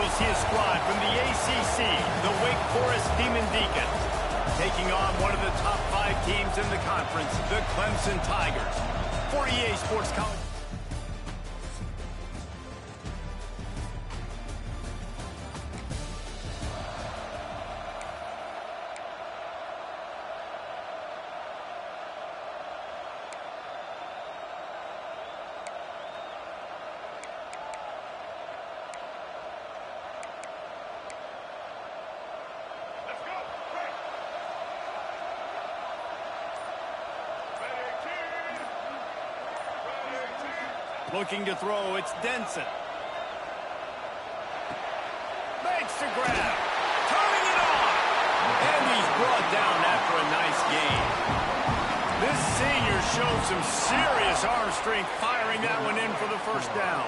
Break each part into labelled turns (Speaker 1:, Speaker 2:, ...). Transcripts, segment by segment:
Speaker 1: we'll see a squad from the ACC, the Wake Forest Demon Deacons, taking on one of the top 5 teams in the conference, the Clemson Tigers. For EA Sports College. Looking to throw, it's Denson. Makes the grab. Turning it on. And he's brought down after a nice gain. This senior showed some serious arm strength firing that one in for the first down.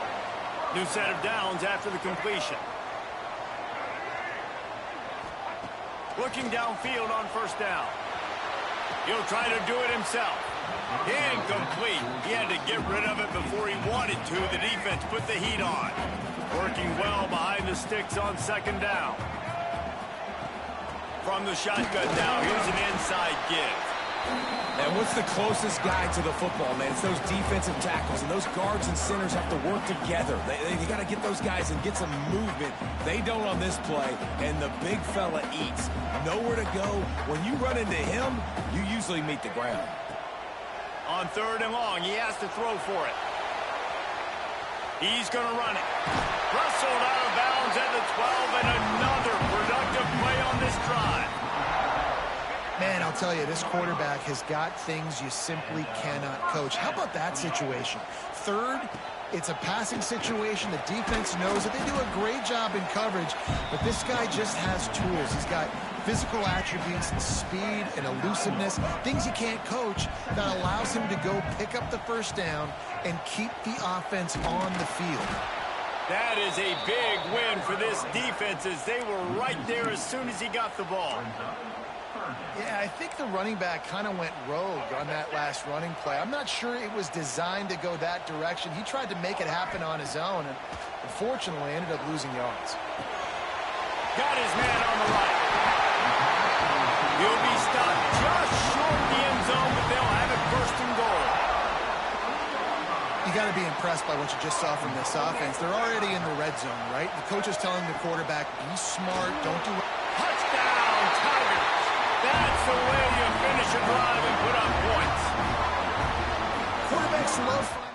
Speaker 1: New set of downs after the completion. Looking downfield on first down. He'll try to do it himself. Incomplete. He had to get rid of it before he wanted to. The defense put the heat on. Working well behind the sticks on second down. From the shotgun now, here's an inside give.
Speaker 2: And what's the closest guy to the football, man? It's those defensive tackles, and those guards and centers have to work together. They got to get those guys and get some movement. They don't on this play, and the big fella eats. Nowhere to go. When you run into him, you usually meet the ground.
Speaker 1: On third and long, he has to throw for it. He's going to run it. Wrestled out of bounds at the 12, and another productive play on this drive.
Speaker 3: Man, I'll tell you, this quarterback has got things you simply cannot coach. How about that situation? Third, it's a passing situation. The defense knows that they do a great job in coverage, but this guy just has tools. He's got physical attributes, speed and elusiveness, things you can't coach, that allows him to go pick up the first down and keep the offense on the field.
Speaker 1: That is a big win for this defense, as they were right there as soon as he got the ball.
Speaker 3: Yeah, I think the running back kind of went rogue on that last running play. I'm not sure it was designed to go that direction. He tried to make it happen on his own, and unfortunately ended up losing yards.
Speaker 1: Got his man on the right. He'll be stopped just short of the end zone, but they'll have it first and goal.
Speaker 3: You got to be impressed by what you just saw from this offense. They're already in the red zone, right? The coach is telling the quarterback, be smart, don't do it.
Speaker 1: Touchdown, Tigers! That's the way you finish a drive and put up points.
Speaker 3: Quarterbacks love finding.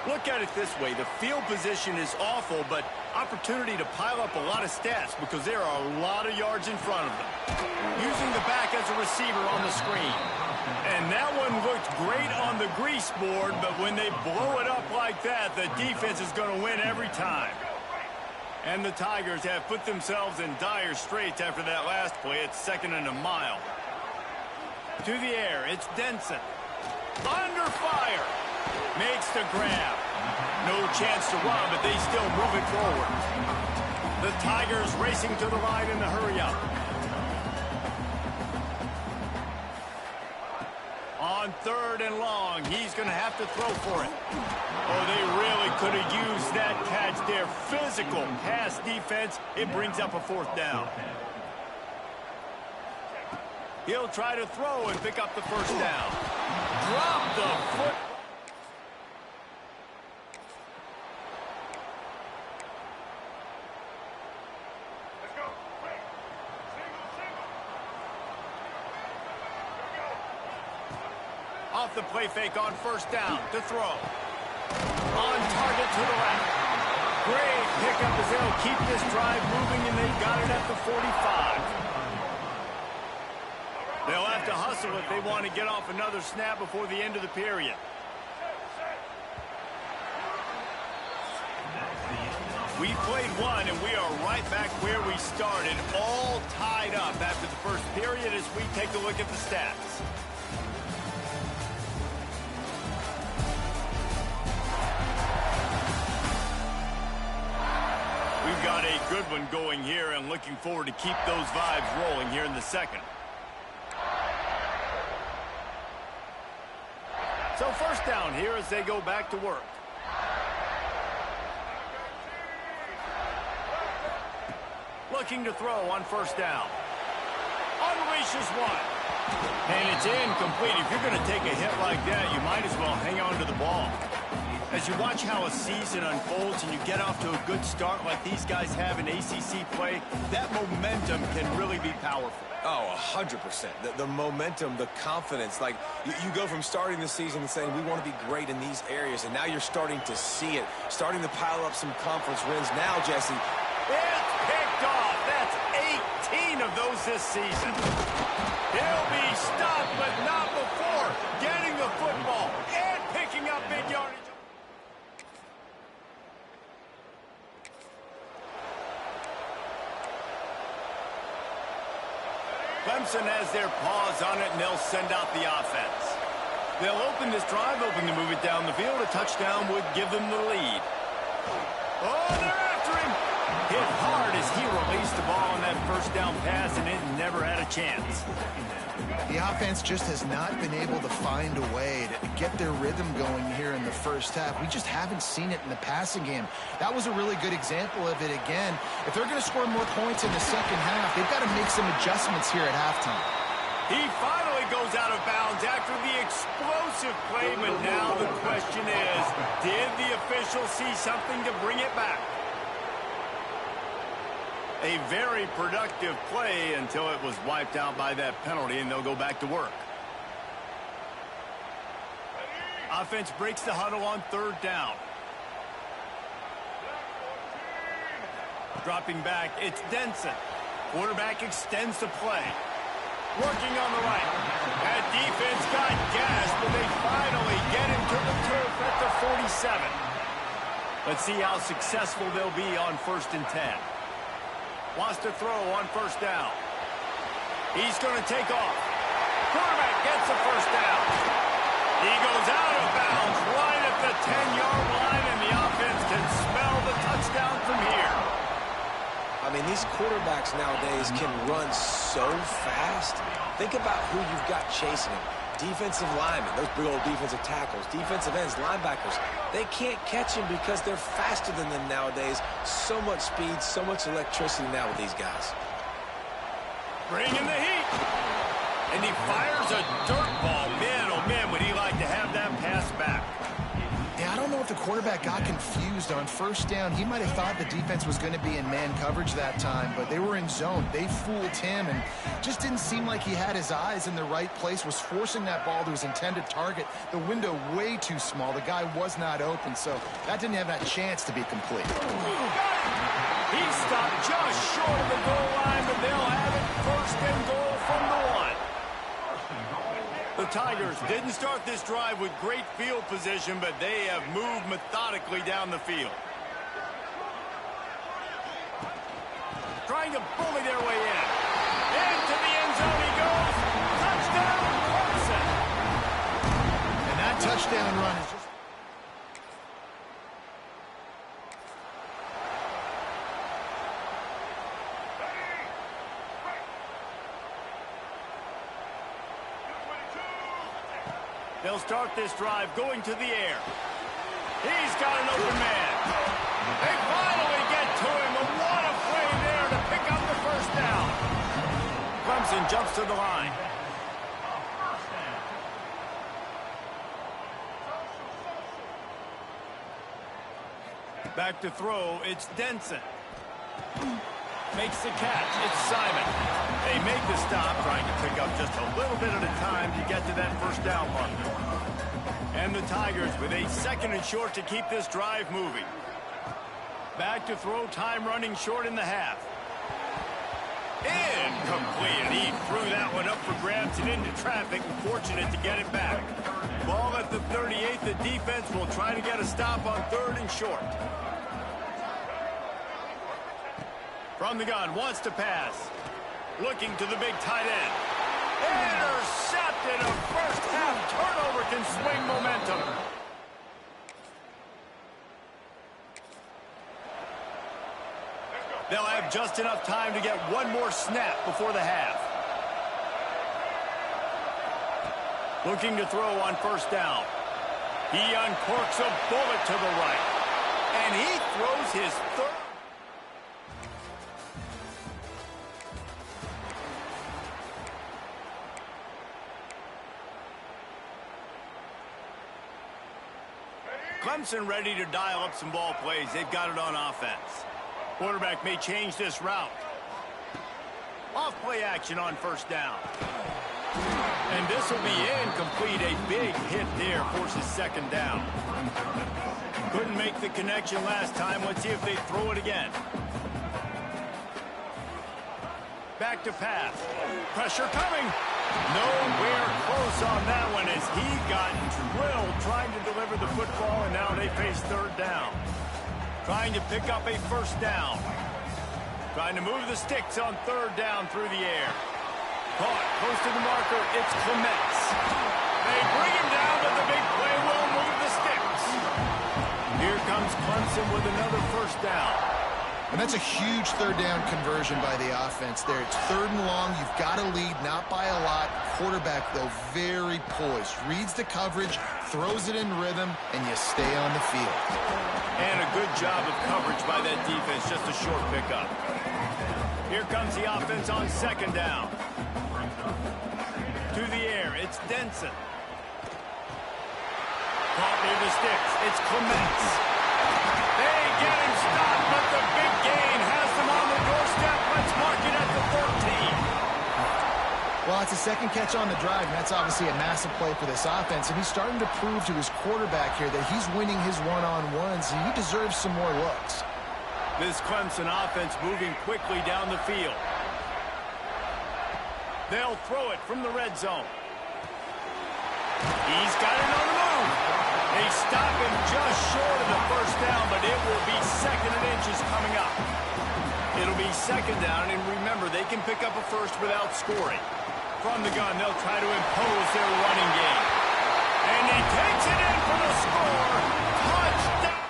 Speaker 1: Look at it this way. The field position is awful, but opportunity to pile up a lot of stats because there are a lot of yards in front of them. Using the back as a receiver on the screen. And that one looked great on the grease board, but when they blow it up like that, the defense is going to win every time. And the Tigers have put themselves in dire straits after that last play. It's second and a mile. To the air, it's Denson. Under fire. Makes the grab. No chance to run, but they still move it forward. The Tigers racing to the line in the hurry-up. On third and long, he's going to have to throw for it. Oh, they really could have used that catch there. Physical pass defense. It brings up a fourth down. He'll try to throw and pick up the first down. Drop the foot. Off the play fake on first down to throw. On target to the left. Great pickup as they'll keep this drive moving, and they've got it at the 45. They'll have to hustle if they want to get off another snap before the end of the period. We played one, and we are right back where we started, all tied up after the first period as we take a look at the stats. We've got a good one going here, and looking forward to keep those vibes rolling here in the second. So first down here as they go back to work. Looking to throw on first down. Unleashes one. And it's incomplete. If you're going to take a hit like that, you might as well hang on to the ball. As you watch how a season unfolds and you get off to a good start like these guys have in ACC play, that momentum can really be powerful.
Speaker 2: Oh, 100%. The momentum, the confidence. Like, you go from starting the season and saying, we want to be great in these areas, and now you're starting to see it, starting to pile up some conference wins. Now, Jesse,
Speaker 1: it's picked off. That's 18 of those this season. He'll be stopped, but not before getting the football and picking up big yardage. Clemson has their paws on it, and they'll send out the offense. They'll open this drive, hoping to move it down the field. A touchdown would give them the lead. Oh, they're after him. Hit hard as he released the ball on that first down pass, and it never had a chance.
Speaker 3: The offense just has not been able to find a way to get their rhythm going here in the first half. We just haven't seen it in the passing game. That was a really good example of it again. If they're going to score more points in the second half, they've got to make some adjustments here at halftime.
Speaker 1: He finally goes out of bounds after the explosive play, but now the question is, did the official see something to bring it back? A very productive play until it was wiped out by that penalty, and they'll go back to work. Offense breaks the huddle on third down. Dropping back, it's Denson. Quarterback extends the play. Working on the right. That defense got gas, but they finally get him to the turf at the 47. Let's see how successful they'll be on 1st and 10. Wants to throw on first down. He's going to take off. Quarterback gets the first down. He goes out of bounds right at the 10-yard line, and the offense can smell the touchdown from here.
Speaker 2: I mean, these quarterbacks nowadays can run so fast. Think about who you've got chasing them. Defensive linemen, those big old defensive tackles, defensive ends, linebackers. They can't catch him because they're faster than them nowadays. So much speed, so much electricity now with these guys.
Speaker 1: Bringing the heat. And he fires a dirt ball. Man, oh man, would he like to have that pass back.
Speaker 3: Yeah, I don't know if the quarterback got confused on first down. He might have thought the defense was going to be in man coverage that time, but they were in zone. They fooled him and just didn't seem like he had his eyes in the right place, was forcing that ball to his intended target. The window way too small. The guy was not open, so that didn't have that chance to be complete.
Speaker 1: He stopped just short of the goal line, but they'll have it 1st and goal from the 1. The Tigers didn't start this drive with great field position, but they have moved methodically down the field. Trying to bully their way in. Into the end zone he goes. Touchdown, Clemson.
Speaker 3: And that touchdown run is just...
Speaker 1: They'll start this drive going to the air. He's got an open man. They finally get to him. But what a play there to pick up the first down. Clemson jumps to the line. Back to throw. It's Denson. Makes the catch. It's Simon. They make the stop, trying to pick up just a little bit at a time to get to that first down mark. And the Tigers with a 2nd and short to keep this drive moving. Back to throw, time running short in the half. Incomplete. He threw that one up for grabs and into traffic, and fortunate to get it back. Ball at the 38. The defense will try to get a stop on 3rd and short. From the gun, wants to pass. Looking to the big tight end. Intercepted. A first half turnover can swing momentum. They'll have just enough time to get one more snap before the half. Looking to throw on first down. He uncorks a bullet to the right. And he throws his third. Clemson ready to dial up some ball plays. They've got it on offense. Quarterback may change this route. Off play action on first down. And this will be incomplete. A big hit there forces second down. Couldn't make the connection last time. Let's see if they throw it again. Back to pass. Pressure coming. Nowhere close on that one as he got drilled trying to deliver the football, and now they face third down. Trying to pick up a first down. Trying to move the sticks on third down through the air. Caught, close to the marker, it's Clemson. They bring him down, but the big play will move the sticks. Here comes Clemson with another first down.
Speaker 3: And that's a huge third down conversion by the offense there. It's third and long. You've got to lead, not by a lot. Quarterback, though, very poised. Reads the coverage, throws it in rhythm, and you stay on the field.
Speaker 1: And a good job of coverage by that defense. Just a short pickup. Here comes the offense on second down. To the air, it's Denson. Caught near the sticks, it's Clemson. They get him stopped, but the big gain has them on the doorstep. Let's mark it at the 13.
Speaker 3: Well, it's a second catch on the drive, and that's obviously a massive play for this offense. And he's starting to prove to his quarterback here that he's winning his one-on-ones, and he deserves some more looks.
Speaker 1: This Clemson offense moving quickly down the field. They'll throw it from the red zone. He's got it on the move. They stop him just short of the first down, but it will be second and inches coming up. It'll be second down, and remember, they can pick up a first without scoring. From the gun, they'll try to impose their running game. And he takes it in for the score. Touchdown!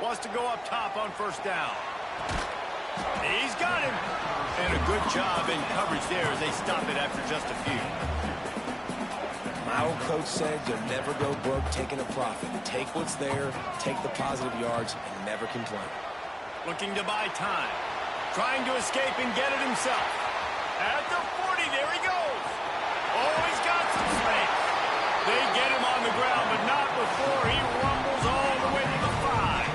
Speaker 1: Wants to go up top on first down. He's got him. And a good job in coverage there as they stop it after just a few.
Speaker 2: My old coach said you'll never go broke taking a profit. Take what's there, take the positive yards, and never complain.
Speaker 1: Looking to buy time. Trying to escape and get it himself. At the 40, there he goes. Oh, he's got some space. They get him on the ground, but not before he rumbles all the way to the 5.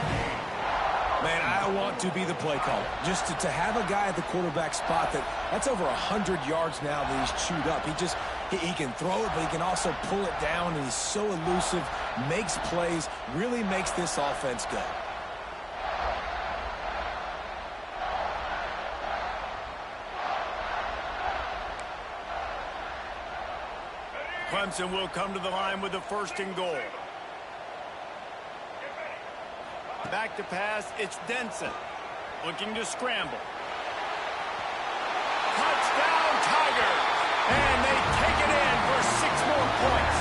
Speaker 2: Man, I want to be the play caller. Just to have a guy at the quarterback spot that's over 100 yards now that he's chewed up. He can throw it, but he can also pull it down, and he's so elusive, makes plays, really makes this offense go.
Speaker 1: Clemson will come to the line with the first and goal. Back to pass, it's Denson. Looking to scramble. Touchdown, Tigers! And they take it in for 6 more points.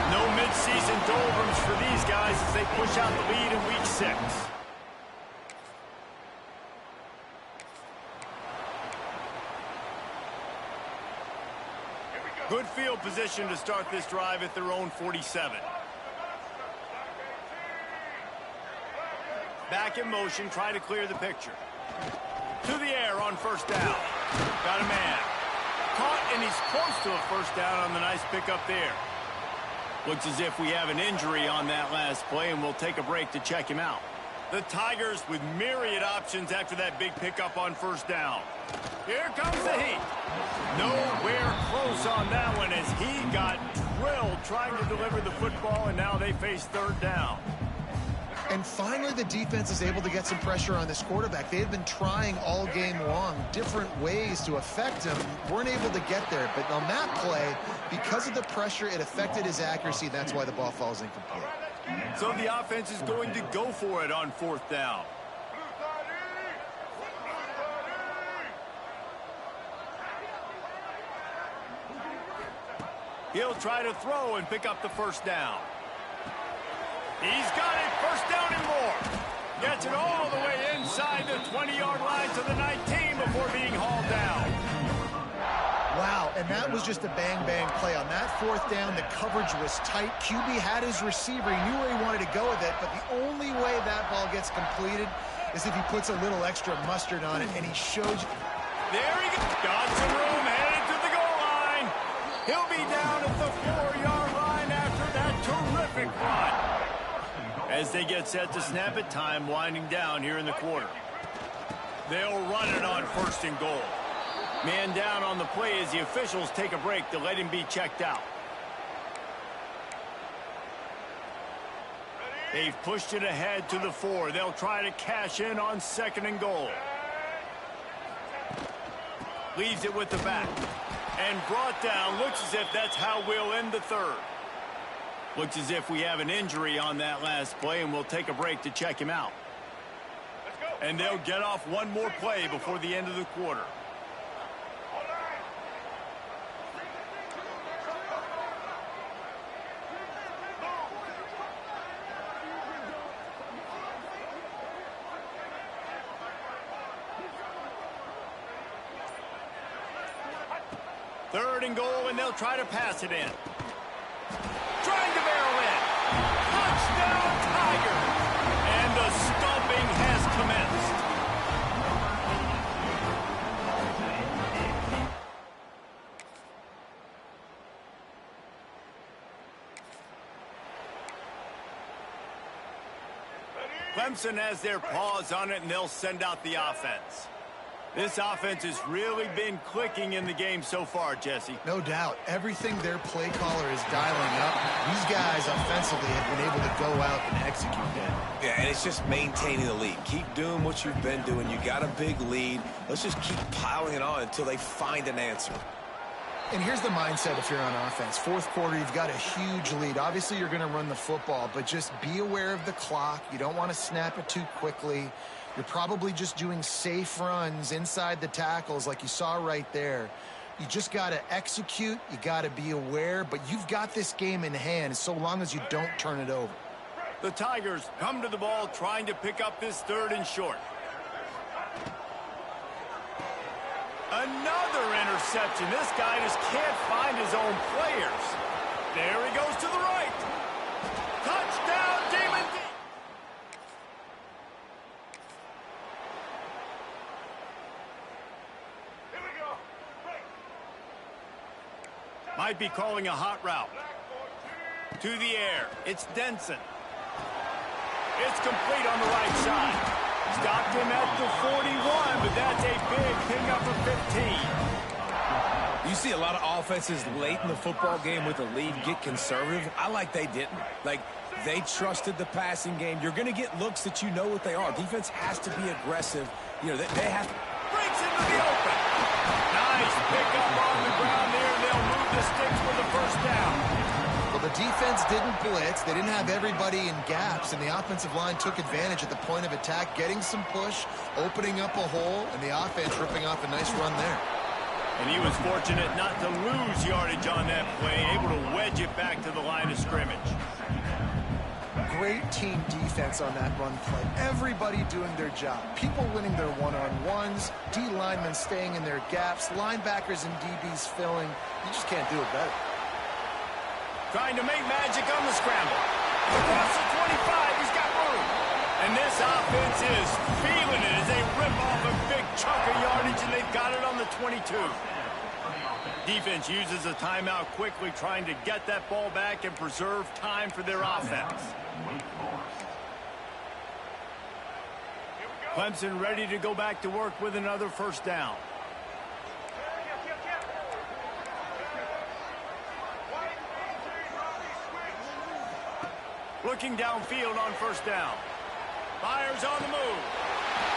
Speaker 1: No midseason doldrums for these guys as they push out the lead in week 6. Good field position to start this drive at their own 47. Back in motion, try to clear the picture. To the air on first down. Got a man. Caught, and he's close to a first down on the nice pickup there. Looks as if we have an injury on that last play, and we'll take a break to check him out. The Tigers with myriad options after that big pickup on first down. Here comes the heat. Nowhere close on that one as he got drilled trying to deliver the football, and now they face third down.
Speaker 3: And finally, the defense is able to get some pressure on this quarterback. They had been trying all game long different ways to affect him. Weren't able to get there. But on that play, because of the pressure, it affected his accuracy. That's why the ball falls incomplete.
Speaker 1: So the offense is going to go for it on fourth down. He'll try to throw and pick up the first down. He's got it. First down and more. Gets it all the way inside the 20-yard line to the 19 before being hauled down.
Speaker 3: Wow, and that was just a bang-bang play. On that fourth down, the coverage was tight. QB had his receiver. He knew where he wanted to go with it, but the only way that ball gets completed is if he puts a little extra mustard on it, and he shows you.
Speaker 1: There he goes. Got some room, headed to the goal line. He'll be down at the 4-yard line after that terrific run. As they get set to snap it, time winding down here in the quarter. They'll run it on first and goal. Man down on the play as the officials take a break to let him be checked out. They've pushed it ahead to the 4. They'll try to cash in on second and goal. Leaves it with the back. And brought down. Looks as if that's how we'll end the third. Looks as if we have an injury on that last play, and we'll take a break to check him out. And they'll get off one more play before the end of the quarter. Third and goal, and they'll try to pass it in. Trying to barrel in. Touchdown, Tigers! And the stomping has commenced. Clemson has their paws on it, and they'll send out the offense. This offense has really been clicking in the game so far, Jesse.
Speaker 3: No doubt. Everything their play caller is dialing up, these guys offensively have been able to go out and execute that.
Speaker 2: Yeah, and it's just maintaining the lead. Keep doing what you've been doing. You got a big lead. Let's just keep piling it on until they find an answer.
Speaker 3: And here's the mindset if you're on offense. Fourth quarter, you've got a huge lead. Obviously, you're going to run the football, but just be aware of the clock. You don't want to snap it too quickly. You're probably just doing safe runs inside the tackles like you saw right there. You just got to execute. You got to be aware, but you've got this game in hand so long as you don't turn it over.
Speaker 1: The Tigers come to the ball trying to pick up this third and short. Another interception. This guy just can't find his own players. There he goes to the right. Touchdown, Demon D. Here we go. Might be calling a hot route. To the air. It's Denson. It's complete on the right side. Stopped him at the 41, but that's a big pickup of 15.
Speaker 2: You see a lot of offenses late in the football game with a lead get conservative. I like they didn't. Like, they trusted the passing game. You're going to get looks that you know what they are. Defense has to be aggressive. You know, they have to.
Speaker 1: Breaks into the open. Nice pickup on the ground there, and they'll move the sticks for the first down.
Speaker 3: Well, the defense didn't blitz. They didn't have everybody in gaps, and the offensive line took advantage at the point of attack, getting some push, opening up a hole, and the offense ripping off a nice run there.
Speaker 1: And he was fortunate not to lose yardage on that play, able to wedge it back to the line of scrimmage.
Speaker 3: Great team defense on that run play. Everybody doing their job. People winning their one-on-ones, D linemen staying in their gaps, linebackers and DBs filling. You just can't do it better.
Speaker 1: Trying to make magic on the scramble. Across the 25, he's got room. And this offense is feeling it as they rip off a big chunk of yardage, and they've got it on the 22. Defense uses a timeout quickly, trying to get that ball back and preserve time for their offense. Clemson ready to go back to work with another first down. Looking downfield on first down. Fires on the move.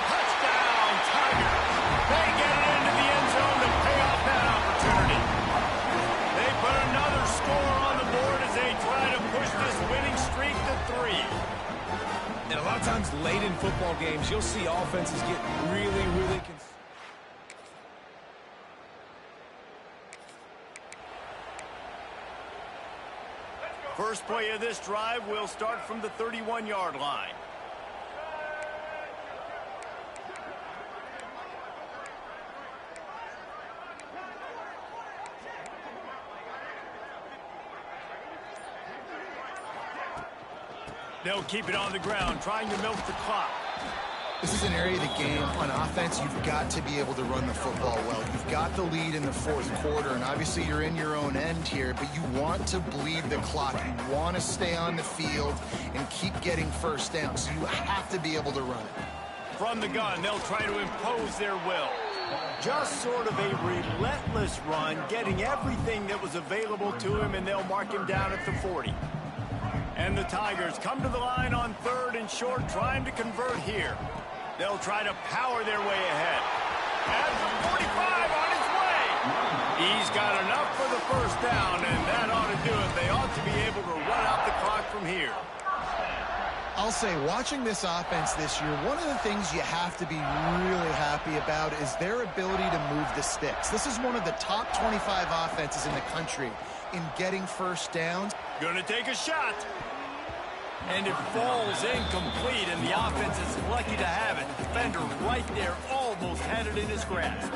Speaker 1: Touchdown, Tigers. They get it into the end zone to pay off that opportunity. They put another score on the board as they try to push this winning streak to 3.
Speaker 2: And a lot of times late in football games, you'll see offenses get really
Speaker 1: First play of this drive will start from the 31-yard line. They'll keep it on the ground, trying to milk the clock.
Speaker 3: This is an area of the game. On offense, you've got to be able to run the football well. You've got the lead in the fourth quarter, and obviously you're in your own end here, but you want to bleed the clock. You want to stay on the field and keep getting first down, so you have to be able to run it.
Speaker 1: From the gun, they'll try to impose their will. Just sort of a relentless run, getting everything that was available to him, and they'll mark him down at the 40. And the Tigers come to the line on 3rd and short, trying to convert here. They'll try to power their way ahead. At the 45 on his way. He's got enough for the first down, and that ought to do it. They ought to be able to run out the clock from here.
Speaker 3: I'll say, watching this offense this year, one of the things you have to be really happy about is their ability to move the sticks. This is one of the top 25 offenses in the country in getting first downs.
Speaker 1: Gonna take a shot. And it falls incomplete, and the offense is lucky to have it. Defender right there almost had it in his grasp.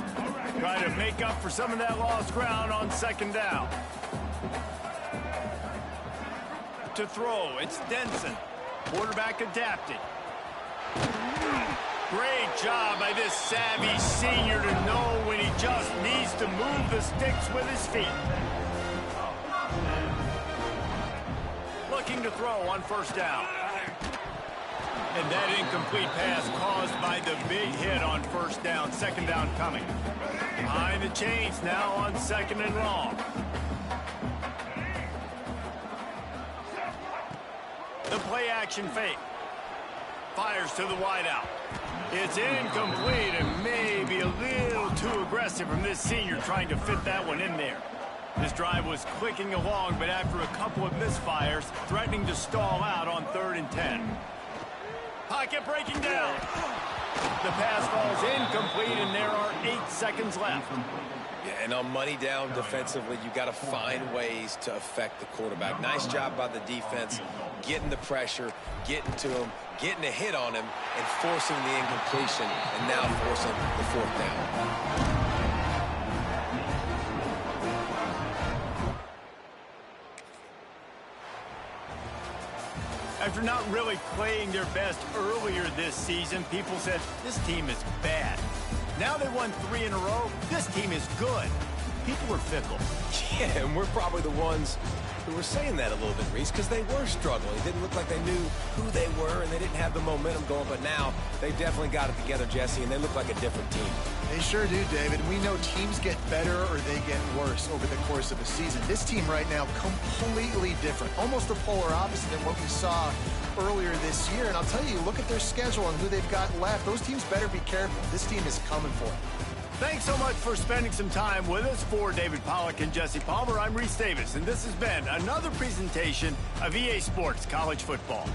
Speaker 1: Try to make up for some of that lost ground on 2nd down. To throw, it's Denson. Quarterback adapted. Great job by this savvy senior to know when he just needs to move the sticks with his feet. Looking to throw on 1st down. And that incomplete pass caused by the big hit on 1st down. 2nd down coming. Behind the chains now on 2nd and long. The play action fake. Fires to the wideout. It's incomplete and maybe a little too aggressive from this senior trying to fit that one in there. This drive was clicking along, but after a couple of misfires, threatening to stall out on 3rd and 10. Pocket breaking down. The pass falls incomplete, and there are 8 seconds left.
Speaker 2: Yeah, and on money down defensively, you got to find ways to affect the quarterback. Nice job by the defense, getting the pressure, getting to him, getting a hit on him, and forcing the incompletion, and now forcing the 4th down.
Speaker 1: After not really playing their best earlier this season, people said, this team is bad. Now they won 3 in a row. This team is good. People were fickle.
Speaker 2: Yeah, and we're probably the ones who were saying that a little bit, Reese, because they were struggling. It didn't look like they knew who they were, and they didn't have the momentum going. But now they definitely got it together, Jesse, and they look like a different team.
Speaker 3: They sure do, David. We know teams get better or they get worse over the course of a season. This team right now, completely different. Almost the polar opposite than what we saw earlier this year. And I'll tell you, look at their schedule and who they've got left. Those teams better be careful. This team is coming for it.
Speaker 1: Thanks so much for spending some time with us. For David Pollack and Jesse Palmer, I'm Reese Davis, and this has been another presentation of EA Sports College Football.